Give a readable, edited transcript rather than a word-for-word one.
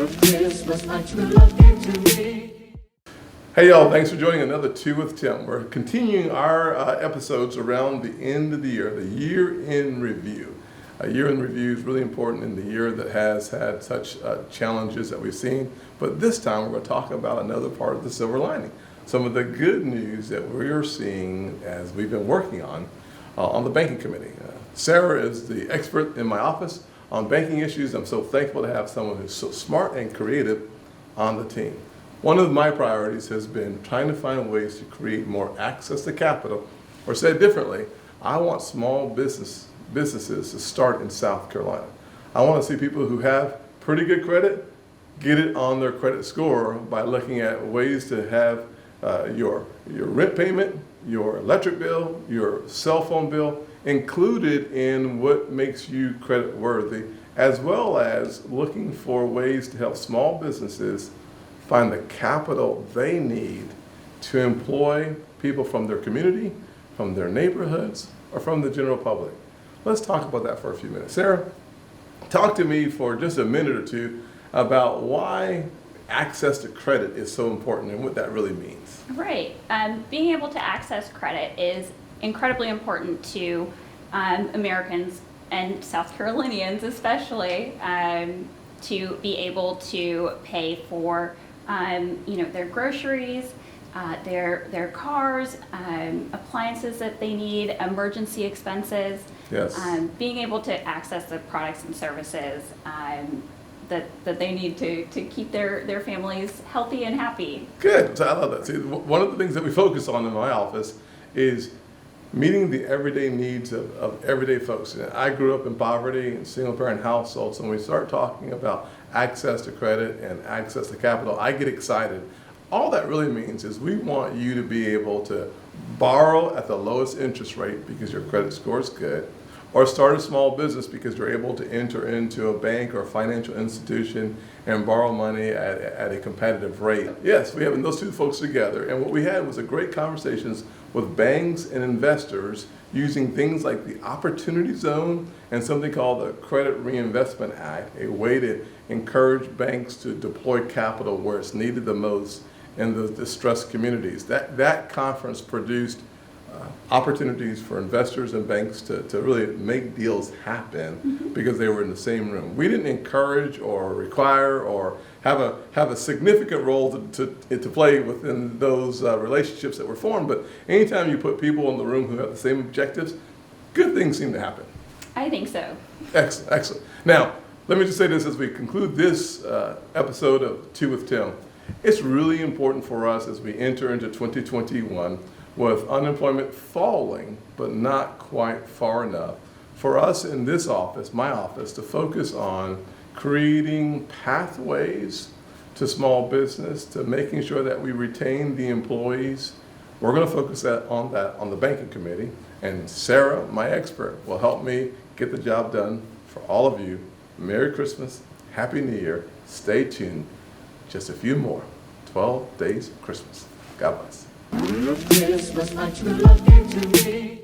Hey y'all, thanks for joining another Two with Tim. We're continuing our episodes around the end of the year in review. A year in review is really important in the year that has had such challenges that we've seen. But this time we're going to talk about another part of the silver lining. Some of the good news that we're seeing as we've been working on the banking committee. Sarah is the expert in my office on banking issues. I'm so thankful to have someone who's so smart and creative on the team. One of my priorities has been trying to find ways to create more access to capital, or said differently, I want small businesses to start in South Carolina. I want to see people who have pretty good credit get it on their credit score by looking at ways to have your rent payment, your electric bill, your cell phone bill included in what makes you credit worthy, as well as looking for ways to help small businesses find the capital they need to employ people from their community, from their neighborhoods, or from the general public. Let's talk about that for a few minutes. Sarah, talk to me for just a minute or two about why access to credit is so important and what that really means. Right. Being able to access credit is incredibly important to Americans and South Carolinians especially, to be able to pay for their groceries, their cars, appliances that they need, emergency expenses. Yes. Being able to access the products and services that they need to keep their families healthy and happy. Good. So I love that. See, one of the things that we focus on in my office is meeting the everyday needs of everyday folks. And I grew up in poverty and single parent households, and when we start talking about access to credit and access to capital, I get excited. All that really means is we want you to be able to borrow at the lowest interest rate because your credit score is good, or start a small business because you're able to enter into a bank or a financial institution and borrow money at a competitive rate. Yes, we have those two folks together, and what we had was a great conversations with banks and investors using things like the Opportunity Zone and something called the Credit Reinvestment Act, a way to encourage banks to deploy capital where it's needed the most in the distressed communities. That conference produced opportunities for investors and banks to really make deals happen because they were in the same room. We didn't encourage or require or have a significant role to play within those relationships that were formed, but anytime you put people in the room who have the same objectives, good things seem to happen. I think so. Excellent, excellent. Now, let me just say this as we conclude this episode of Two with Tim. It's really important for us as we enter into 2021 with unemployment falling, but not quite far enough, for us in this office, my office, to focus on creating pathways to small business, to making sure that we retain the employees. We're going to focus on the banking committee, and Sarah, my expert, will help me get the job done for all of you. Merry Christmas, Happy New Year, stay tuned, just a few more, 12 days of Christmas. God bless. Christmas, my true love gave to me.